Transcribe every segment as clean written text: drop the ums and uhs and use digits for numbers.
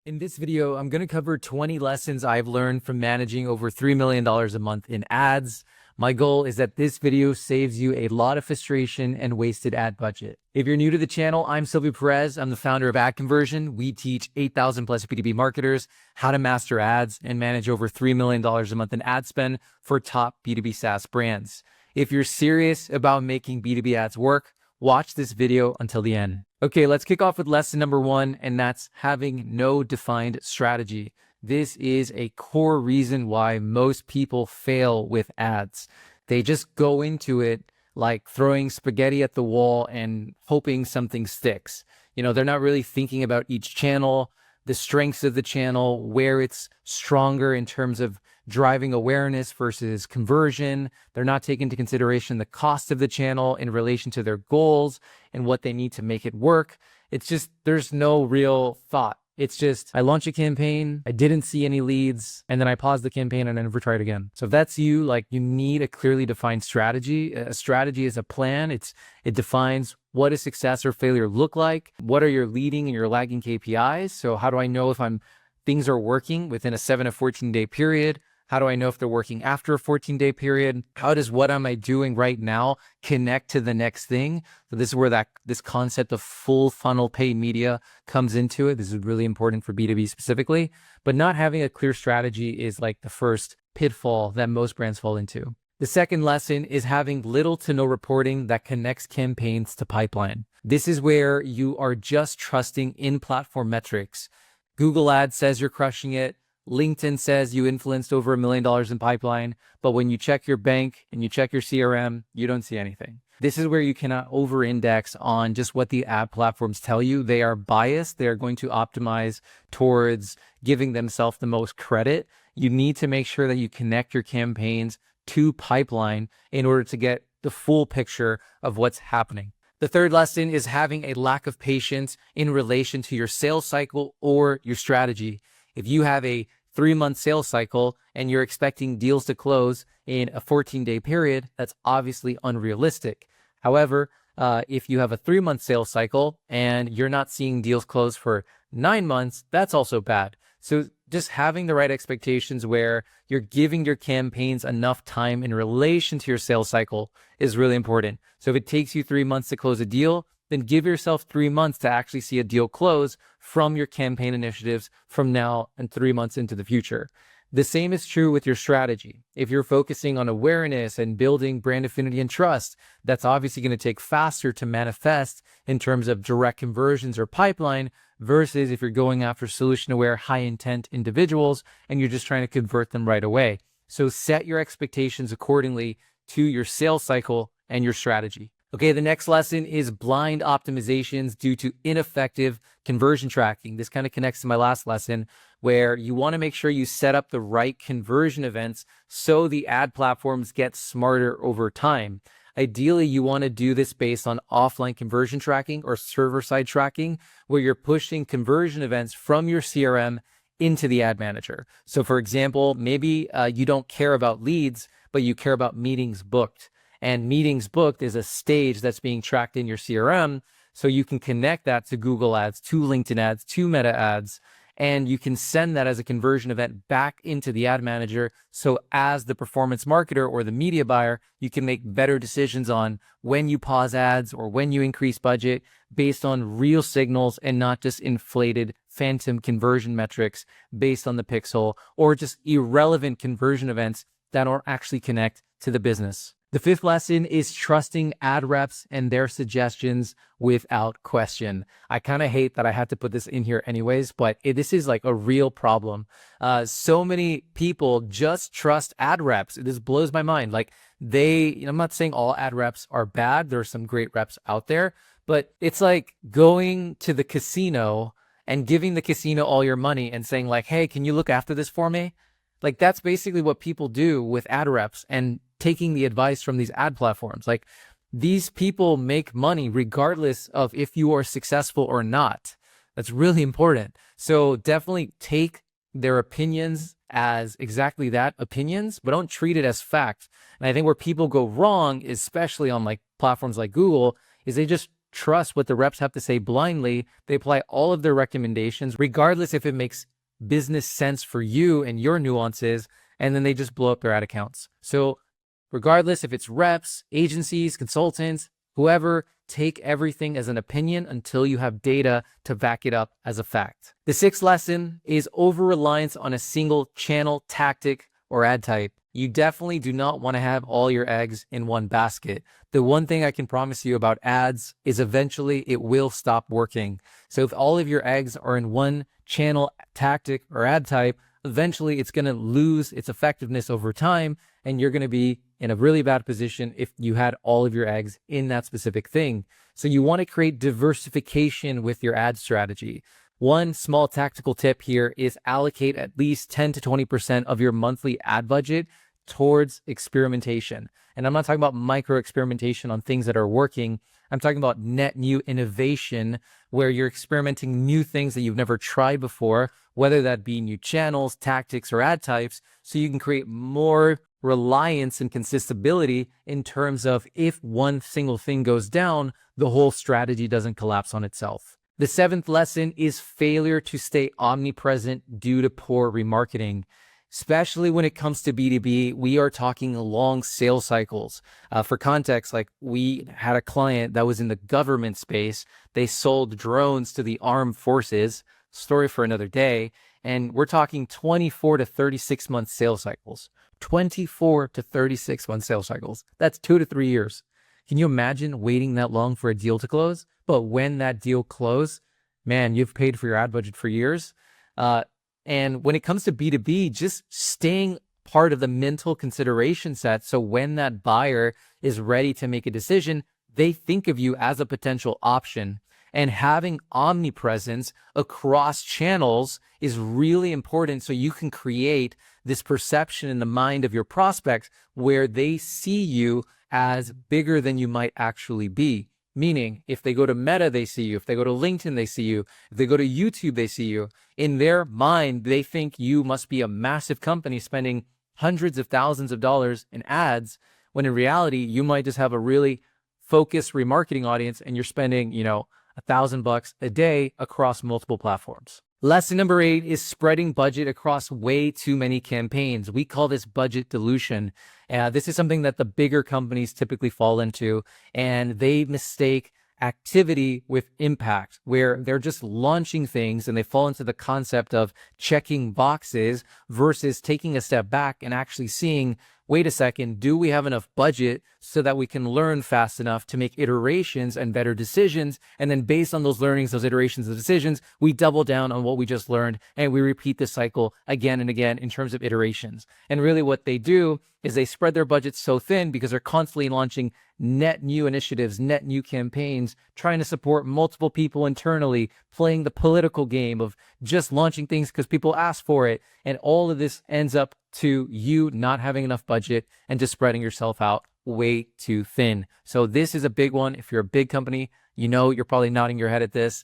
In this video, I'm going to cover 20 lessons I've learned from managing over $3 million a month in ads. My goal is that this video saves you a lot of frustration and wasted ad budget. If you're new to the channel, I'm Silvio Perez. I'm the founder of AdConversion. We teach 8,000 plus B2B marketers how to master ads and manage over $3 million a month in ad spend for top B2B SaaS brands. If you're serious about making B2B ads work, watch this video until the end. Okay, let's kick off with lesson number 1, and that's having no defined strategy. This is a core reason why most people fail with ads. They just go into it like throwing spaghetti at the wall and hoping something sticks. They're not really thinking about each channel, the strengths of the channel, where it's stronger in terms of driving awareness versus conversion. They're not taking into consideration the cost of the channel in relation to their goals and what they need to make it work. It's just, there's no real thought. It's just, I launch a campaign, I didn't see any leads, and then I pause the campaign and I never try it again. So if that's you, you need a clearly defined strategy. A strategy is a plan. It defines what does success or failure look like? What are your leading and your lagging KPIs? So how do I know if things are working within a 7 to 14 day period? How do I know if they're working after a 14-day period? How does what am I doing right now connect to the next thing? So this is where this concept of full funnel paid media comes into it. This is really important for B2B specifically, but not having a clear strategy is like the first pitfall that most brands fall into. The second lesson is having little to no reporting that connects campaigns to pipeline. This is where you are just trusting in-platform metrics. Google Ads says you're crushing it. LinkedIn says you influenced over $1 million in pipeline, but when you check your bank and you check your CRM, you don't see anything. This is where you cannot over-index on just what the ad platforms tell you. They are biased. They're going to optimize towards giving themselves the most credit. You need to make sure that you connect your campaigns to pipeline in order to get the full picture of what's happening. The third lesson is having a lack of patience in relation to your sales cycle or your strategy. If you have a 3-month sales cycle and you're expecting deals to close in a 14-day period, that's obviously unrealistic. However, if you have a 3-month sales cycle and you're not seeing deals close for 9 months, that's also bad. So just having the right expectations where you're giving your campaigns enough time in relation to your sales cycle is really important. So if it takes you 3 months to close a deal, then give yourself 3 months to actually see a deal close from your campaign initiatives from now and 3 months into the future. The same is true with your strategy. If you're focusing on awareness and building brand affinity and trust, that's obviously going to take faster to manifest in terms of direct conversions or pipeline versus if you're going after solution-aware, high-intent individuals and you're just trying to convert them right away. So set your expectations accordingly to your sales cycle and your strategy. Okay, the next lesson is blind optimizations due to ineffective conversion tracking. This kind of connects to my last lesson where you want to make sure you set up the right conversion events so the ad platforms get smarter over time. Ideally, you want to do this based on offline conversion tracking or server-side tracking where you're pushing conversion events from your CRM into the ad manager. So for example, maybe you don't care about leads, but you care about meetings booked. And meetings booked is a stage that's being tracked in your CRM. So you can connect that to Google Ads, to LinkedIn Ads, to Meta Ads, and you can send that as a conversion event back into the ad manager. So as the performance marketer or the media buyer, you can make better decisions on when you pause ads or when you increase budget based on real signals and not just inflated phantom conversion metrics based on the pixel or just irrelevant conversion events that don't actually connect to the business. The fifth lesson is trusting ad reps and their suggestions without question. I kind of hate that I had to put this in here anyways, but this is like a real problem. So many people just trust ad reps. This blows my mind. I'm not saying all ad reps are bad. There are some great reps out there, but it's like going to the casino and giving the casino all your money and saying hey, can you look after this for me? That's basically what people do with ad reps and taking the advice from these ad platforms. These people make money regardless of if you are successful or not. That's really important. So definitely take their opinions as exactly that, opinions, but don't treat it as fact. And I think where people go wrong, especially on platforms like Google, is they just trust what the reps have to say blindly. They apply all of their recommendations, regardless if it makes business sense for you and your nuances, and then they just blow up their ad accounts. So regardless if it's reps, agencies, consultants, whoever, take everything as an opinion until you have data to back it up as a fact. The sixth lesson is over-reliance on a single channel, tactic, or ad type. You definitely do not want to have all your eggs in one basket. The one thing I can promise you about ads is eventually it will stop working. So if all of your eggs are in one channel, tactic, or ad type, eventually it's going to lose its effectiveness over time, and you're going to be in a really bad position if you had all of your eggs in that specific thing. So you want to create diversification with your ad strategy. One small tactical tip here is allocate at least 10 to 20% of your monthly ad budget towards experimentation. And I'm not talking about micro experimentation on things that are working. I'm talking about net new innovation where you're experimenting new things that you've never tried before, whether that be new channels, tactics, or ad types, so you can create more reliance and consistency in terms of if one single thing goes down, the whole strategy doesn't collapse on itself. The seventh lesson is failure to stay omnipresent due to poor remarketing. Especially when it comes to B2B, we are talking long sales cycles. For context, like we had a client that was in the government space. They sold drones to the armed forces, story for another day. And we're talking 24 to 36 month sales cycles. 24 to 36 month sales cycles. That's 2 to 3 years. Can you imagine waiting that long for a deal to close? But when that deal closes, man, you've paid for your ad budget for years. And when it comes to B2B, just staying part of the mental consideration set. So when that buyer is ready to make a decision, they think of you as a potential option. And having omnipresence across channels is really important so you can create this perception in the mind of your prospects where they see you as bigger than you might actually be. Meaning, if they go to Meta, they see you. If they go to LinkedIn, they see you. If they go to YouTube, they see you. In their mind, they think you must be a massive company spending hundreds of thousands of dollars in ads, when in reality, you might just have a really focused remarketing audience and you're spending, $1,000 a day across multiple platforms. Lesson number 8 is spreading budget across way too many campaigns. We call this budget dilution. This is something that the bigger companies typically fall into, and they mistake activity with impact, where they're just launching things and they fall into the concept of checking boxes versus taking a step back and actually seeing, wait a second, do we have enough budget so that we can learn fast enough to make iterations and better decisions? And then based on those learnings, those iterations and decisions, we double down on what we just learned and we repeat the cycle again and again in terms of iterations. And really what they do is they spread their budgets so thin because they're constantly launching net new initiatives, net new campaigns, trying to support multiple people internally, playing the political game of just launching things because people ask for it. And all of this ends up to you not having enough budget and just spreading yourself out way too thin. So this is a big one. If you're a big company, you're probably nodding your head at this.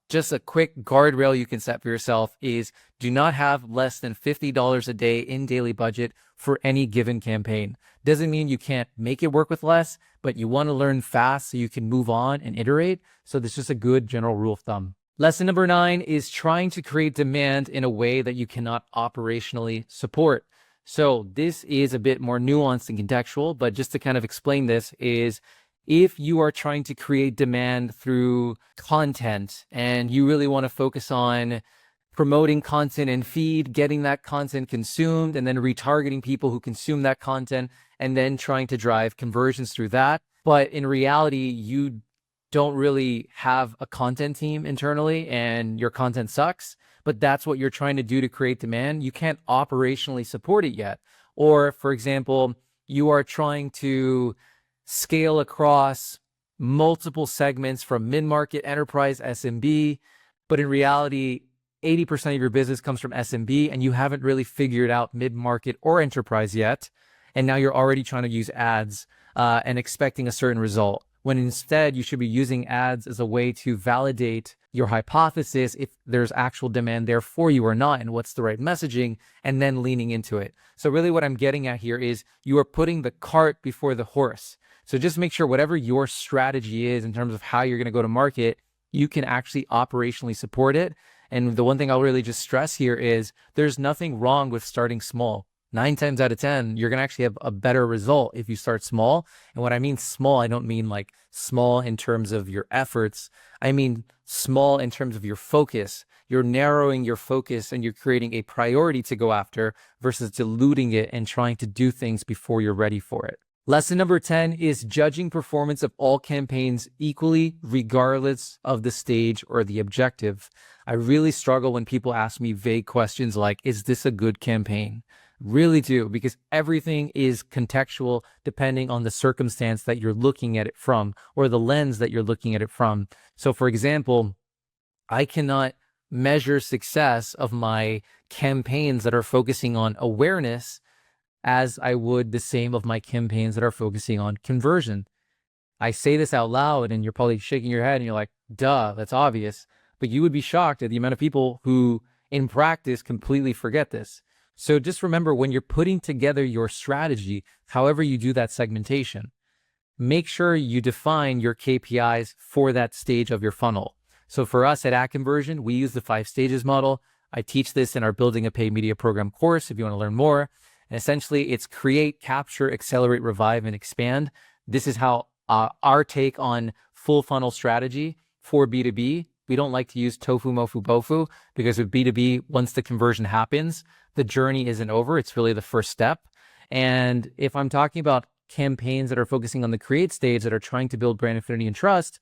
Just a quick guardrail you can set for yourself is do not have less than $50 a day in daily budget for any given campaign. Doesn't mean you can't make it work with less, but you want to learn fast so you can move on and iterate. So this is just a good general rule of thumb. Lesson number 9 is trying to create demand in a way that you cannot operationally support. So this is a bit more nuanced and contextual, but just to kind of explain this is if you are trying to create demand through content and you really want to focus on promoting content and feed, getting that content consumed, and then retargeting people who consume that content, and then trying to drive conversions through that. But in reality, you don't really have a content team internally and your content sucks, but that's what you're trying to do to create demand. You can't operationally support it yet. Or for example, you are trying to scale across multiple segments from mid-market, enterprise, SMB, but in reality, 80% of your business comes from SMB and you haven't really figured out mid-market or enterprise yet. And now you're already trying to use ads and expecting a certain result, when instead you should be using ads as a way to validate your hypothesis if there's actual demand there for you or not, and what's the right messaging, and then leaning into it. So really what I'm getting at here is you are putting the cart before the horse. So just make sure whatever your strategy is in terms of how you're going to go to market, you can actually operationally support it. And the one thing I'll really just stress here is there's nothing wrong with starting small. 9 times out of 10, you're going to actually have a better result if you start small. And when I mean small, I don't mean like small in terms of your efforts. I mean small in terms of your focus. You're narrowing your focus and you're creating a priority to go after versus diluting it and trying to do things before you're ready for it. Lesson number 10 is judging performance of all campaigns equally, regardless of the stage or the objective. I really struggle when people ask me vague questions like, is this a good campaign? Really do, because everything is contextual depending on the circumstance that you're looking at it from or the lens that you're looking at it from. So for example, I cannot measure success of my campaigns that are focusing on awareness as I would the same of my campaigns that are focusing on conversion. I say this out loud and you're probably shaking your head and you're like, duh, that's obvious. But you would be shocked at the amount of people who in practice completely forget this. So just remember, when you're putting together your strategy, however you do that segmentation, make sure you define your KPIs for that stage of your funnel. So for us at AdConversion, we use the 5 stages model. I teach this in our Building a Paid Media Program course if you want to learn more. And essentially, it's create, capture, accelerate, revive, and expand. This is how our take on full funnel strategy for B2B. We don't like to use tofu, mofu, bofu, because with B2B, once the conversion happens, the journey isn't over. It's really the first step. And if I'm talking about campaigns that are focusing on the create stage that are trying to build brand affinity and trust,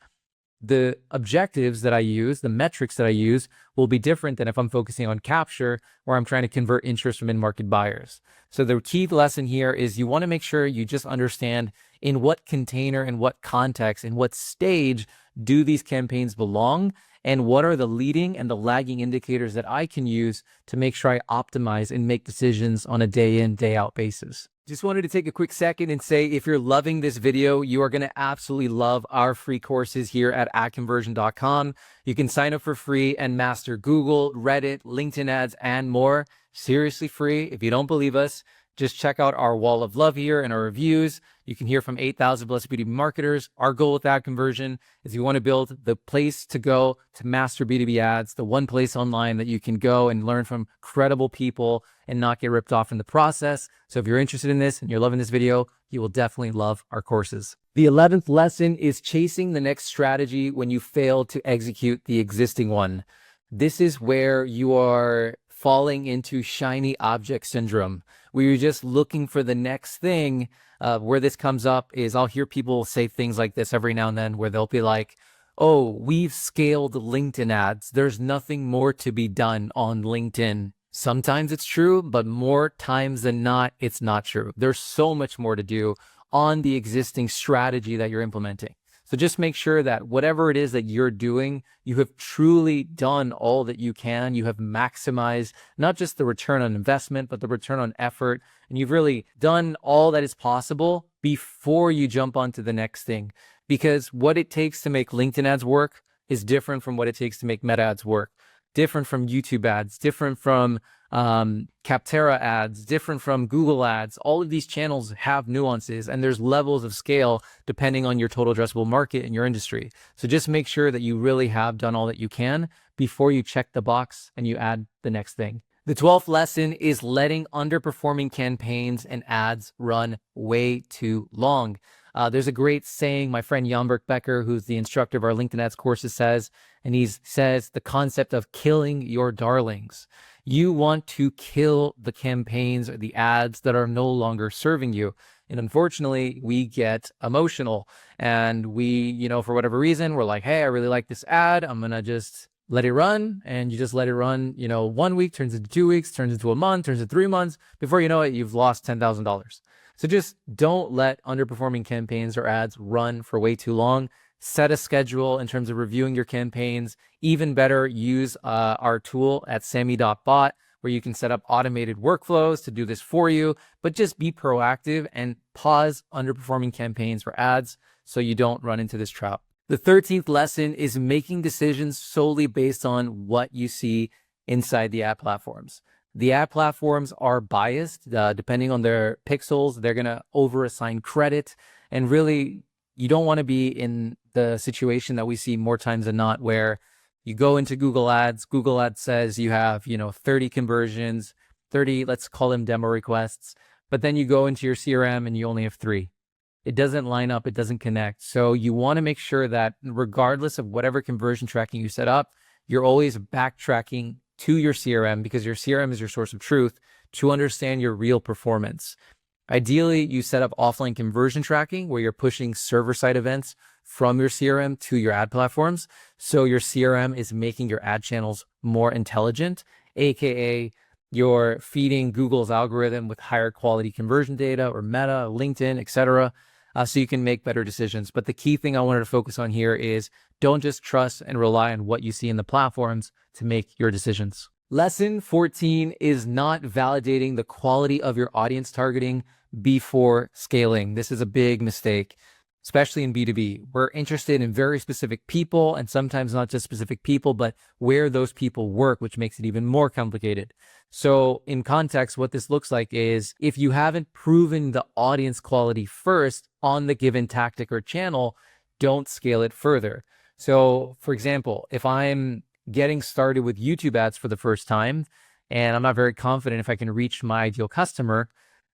the objectives that I use, the metrics that I use will be different than if I'm focusing on capture or I'm trying to convert interest from in-market buyers. So the key lesson here is you want to make sure you just understand in what container, in what context, in what stage do these campaigns belong, and what are the leading and the lagging indicators that I can use to make sure I optimize and make decisions on a day in, day out basis. Just wanted to take a quick second and say, if you're loving this video, you are going to absolutely love our free courses here at AdConversion.com. You can sign up for free and master Google, Reddit, LinkedIn ads, and more. Seriously free. If you don't believe us, just check out our wall of love here and our reviews. You can hear from 8,000 plus B2B marketers. Our goal with AdConversion is you want to build the place to go to master B2B ads, the one place online that you can go and learn from credible people and not get ripped off in the process. So if you're interested in this and you're loving this video, you will definitely love our courses. The 11th lesson is chasing the next strategy when you fail to execute the existing one. This is where you are falling into shiny object syndrome, where you're just looking for the next thing. Where this comes up is I'll hear people say things like this every now and then, where they'll be like, oh, we've scaled LinkedIn ads. There's nothing more to be done on LinkedIn. Sometimes it's true, but more times than not, it's not true. There's so much more to do on the existing strategy that you're implementing. So just make sure that whatever it is that you're doing, you have truly done all that you can. You have maximized not just the return on investment, but the return on effort. And you've really done all that is possible before you jump onto the next thing. Because what it takes to make LinkedIn ads work is different from what it takes to make Meta ads work. Different from YouTube ads, different from Capterra ads, different from Google ads. All of these channels have nuances and there's levels of scale depending on your total addressable market and your industry. So just make sure that you really have done all that you can before you check the box and you add the next thing. The 12th lesson is letting underperforming campaigns and ads run way too long. There's a great saying my friend Jan Becker, who's the instructor of our LinkedIn ads courses, says, and he says the concept of killing your darlings. You want to kill the campaigns or the ads that are no longer serving you. And unfortunately, we get emotional and we, for whatever reason, we're like, hey, I really like this ad. I'm going to just let it run. And you just let it run, 1 week turns into 2 weeks, turns into a month, turns into 3 months. Before you know it, you've lost $10,000. So just don't let underperforming campaigns or ads run for way too long. Set a schedule in terms of reviewing your campaigns. Even better, use our tool at sammy.bot, where you can set up automated workflows to do this for you, but just be proactive and pause underperforming campaigns for ads so you don't run into this trap. The 13th lesson is making decisions solely based on what you see inside the ad platforms. The ad platforms are biased. Depending on their pixels, they're going to overassign credit. And really, you don't want to be in the situation that we see more times than not, where you go into Google Ads says you have, 30 conversions, 30, let's call them demo requests, but then you go into your CRM and you only have 3. It doesn't line up, it doesn't connect. So you want to make sure that regardless of whatever conversion tracking you set up, you're always backtracking to your CRM, because your CRM is your source of truth, to understand your real performance. Ideally, you set up offline conversion tracking where you're pushing server-side events from your CRM to your ad platforms. So your CRM is making your ad channels more intelligent, AKA you're feeding Google's algorithm with higher quality conversion data, or Meta, LinkedIn, etc., so you can make better decisions. But the key thing I wanted to focus on here is don't just trust and rely on what you see in the platforms to make your decisions. Lesson 14 is not validating the quality of your audience targeting before scaling. This is a big mistake, especially in B2B. We're interested in very specific people, and sometimes not just specific people, but where those people work, which makes it even more complicated. So in context, what this looks like is if you haven't proven the audience quality first on the given tactic or channel, don't scale it further. So for example, if I'm getting started with YouTube ads for the first time, and I'm not very confident if I can reach my ideal customer,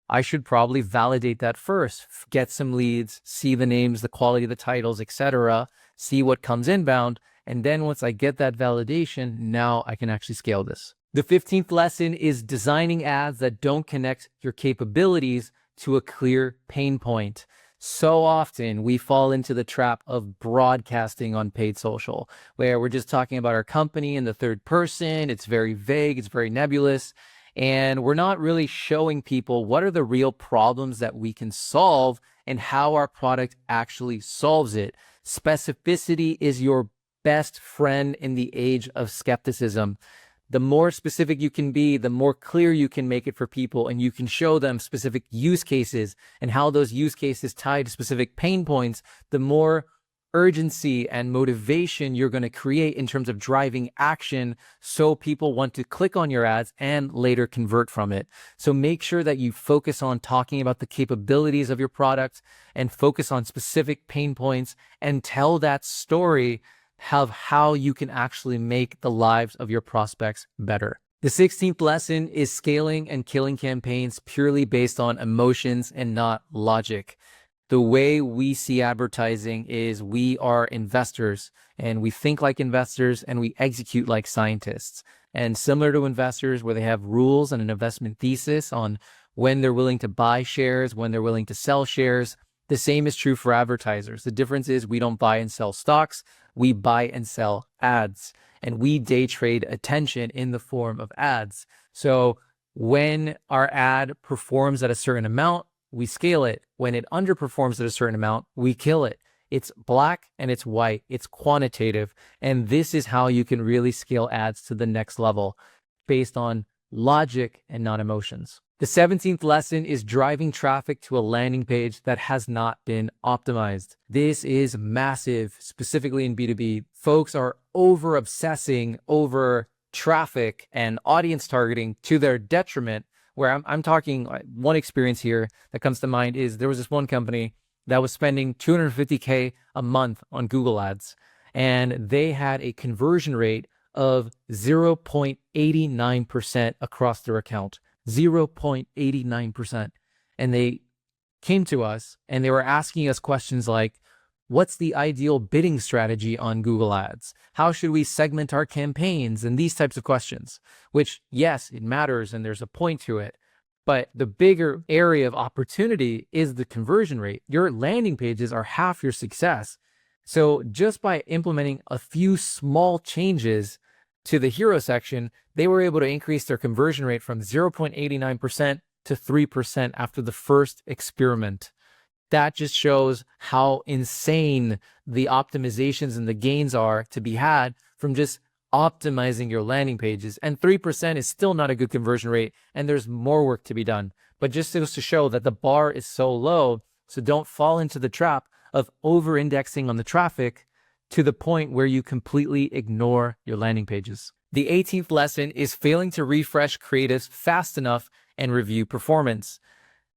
I should probably validate that first, get some leads, see the names, the quality of the titles, etc., see what comes inbound. And then once I get that validation, now I can actually scale this. The 15th lesson is designing ads that don't connect your capabilities to a clear pain point. So often we fall into the trap of broadcasting on paid social, where we're just talking about our company in the third person. It's very vague, it's very nebulous, and we're not really showing people what are the real problems that we can solve and how our product actually solves it. Specificity is your best friend in the age of skepticism. The more specific you can be, the more clear you can make it for people, and you can show them specific use cases and how those use cases tie to specific pain points, the more urgency and motivation you're going to create in terms of driving action, so people want to click on your ads and later convert from it. So make sure that you focus on talking about the capabilities of your product and focus on specific pain points and tell that story of how you can actually make the lives of your prospects better. The 16th lesson is scaling and killing campaigns purely based on emotions and not logic. The way we see advertising is we are investors, and we think like investors and we execute like scientists. And similar to investors, where they have rules and an investment thesis on when they're willing to buy shares, when they're willing to sell shares, the same is true for advertisers. The difference is we don't buy and sell stocks, we buy and sell ads, and we day trade attention in the form of ads. So when our ad performs at a certain amount, we scale it. When it underperforms at a certain amount, we kill it. It's black and it's white. It's quantitative. And this is how you can really scale ads to the next level based on logic and not emotions. The 17th lesson is driving traffic to a landing page that has not been optimized. This is massive, specifically in B2B. Folks are over obsessing over traffic and audience targeting to their detriment, where I'm talking one experience here that comes to mind is there was this one company that was spending $250K a month on Google ads, and they had a conversion rate of 0.89% across their account. 0.89%. And they came to us and they were asking us questions like, what's the ideal bidding strategy on Google Ads? How should we segment our campaigns? And these types of questions, which, yes, it matters and there's a point to it. But the bigger area of opportunity is the conversion rate. Your landing pages are half your success. So just by implementing a few small changes to the hero section, they were able to increase their conversion rate from 0.89% to 3% after the first experiment. That just shows how insane the optimizations and the gains are to be had from just optimizing your landing pages. And 3% is still not a good conversion rate, and there's more work to be done. But just goes to show that the bar is so low, so don't fall into the trap of over-indexing on the traffic to the point where you completely ignore your landing pages. The 18th lesson is failing to refresh creatives fast enough and review performance.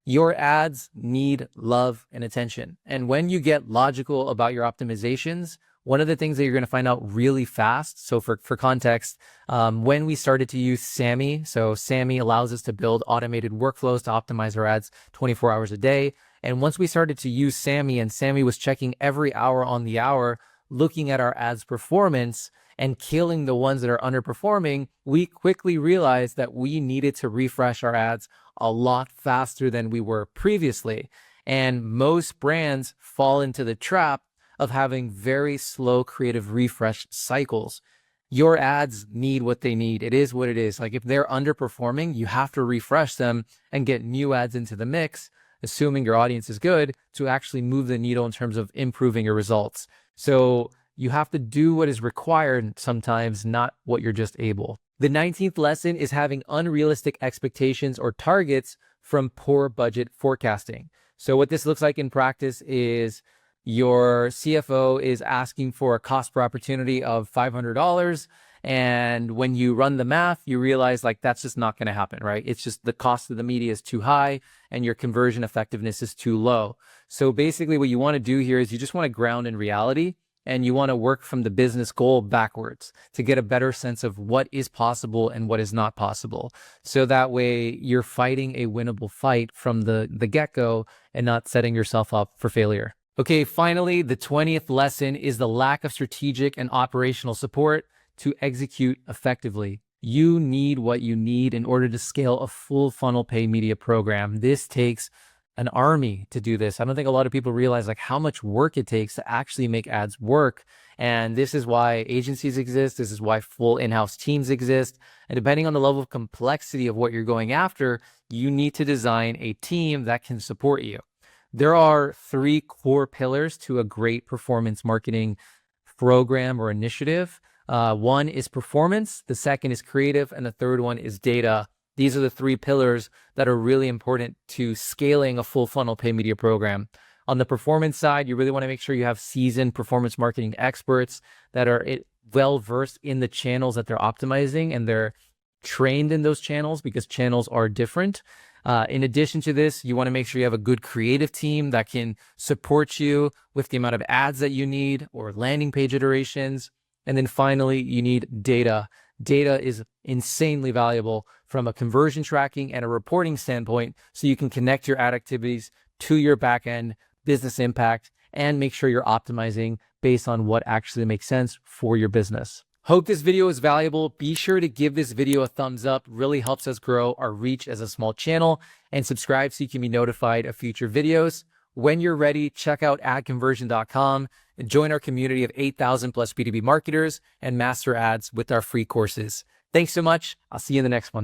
Your ads need love and attention. And when you get logical about your optimizations, one of the things that you're going to find out really fast, so for context, when we started to use Sammy, so Sammy allows us to build automated workflows to optimize our ads 24 hours a day. And once we started to use Sammy, and Sammy was checking every hour on the hour, looking at our ads performance and killing the ones that are underperforming, we quickly realized that we needed to refresh our ads a lot faster than we were previously. And most brands fall into the trap of having very slow creative refresh cycles. Your ads need what they need. It is what it is. Like if they're underperforming, you have to refresh them and get new ads into the mix, assuming your audience is good, to actually move the needle in terms of improving your results. So you have to do what is required sometimes, not what you're just able. The 19th lesson is having unrealistic expectations or targets from poor budget forecasting. So what this looks like in practice is your CFO is asking for a cost per opportunity of $500. And when you run the math, you realize like that's just not going to happen, right? It's just the cost of the media is too high and your conversion effectiveness is too low. So basically what you want to do here is you just want to ground in reality, and you want to work from the business goal backwards to get a better sense of what is possible and what is not possible. So that way you're fighting a winnable fight from the get-go and not setting yourself up for failure. Okay, finally, the 20th lesson is the lack of strategic and operational support to execute effectively. You need what you need in order to scale a full funnel paid media program. This takes an army to do this. I don't think a lot of people realize like how much work it takes to actually make ads work. And this is why agencies exist. This is why full in-house teams exist. And depending on the level of complexity of what you're going after, you need to design a team that can support you. There are 3 core pillars to a great performance marketing program or initiative. One is performance, the second is creative, and the third one is data. These are the 3 pillars that are really important to scaling a full funnel paid media program. On the performance side, you really want to make sure you have seasoned performance marketing experts that are well-versed in the channels that they're optimizing, and they're trained in those channels because channels are different. In addition to this, you want to make sure you have a good creative team that can support you with the amount of ads that you need or landing page iterations. And then finally, you need data. Data is insanely valuable from a conversion tracking and a reporting standpoint, so you can connect your ad activities to your backend business impact and make sure you're optimizing based on what actually makes sense for your business. Hope this video is valuable. Be sure to give this video a thumbs up. Really helps us grow our reach as a small channel, and subscribe so you can be notified of future videos. When you're ready, check out AdConversion.com and join our community of 8,000 plus B2B marketers and master ads with our free courses. Thanks so much. I'll see you in the next one.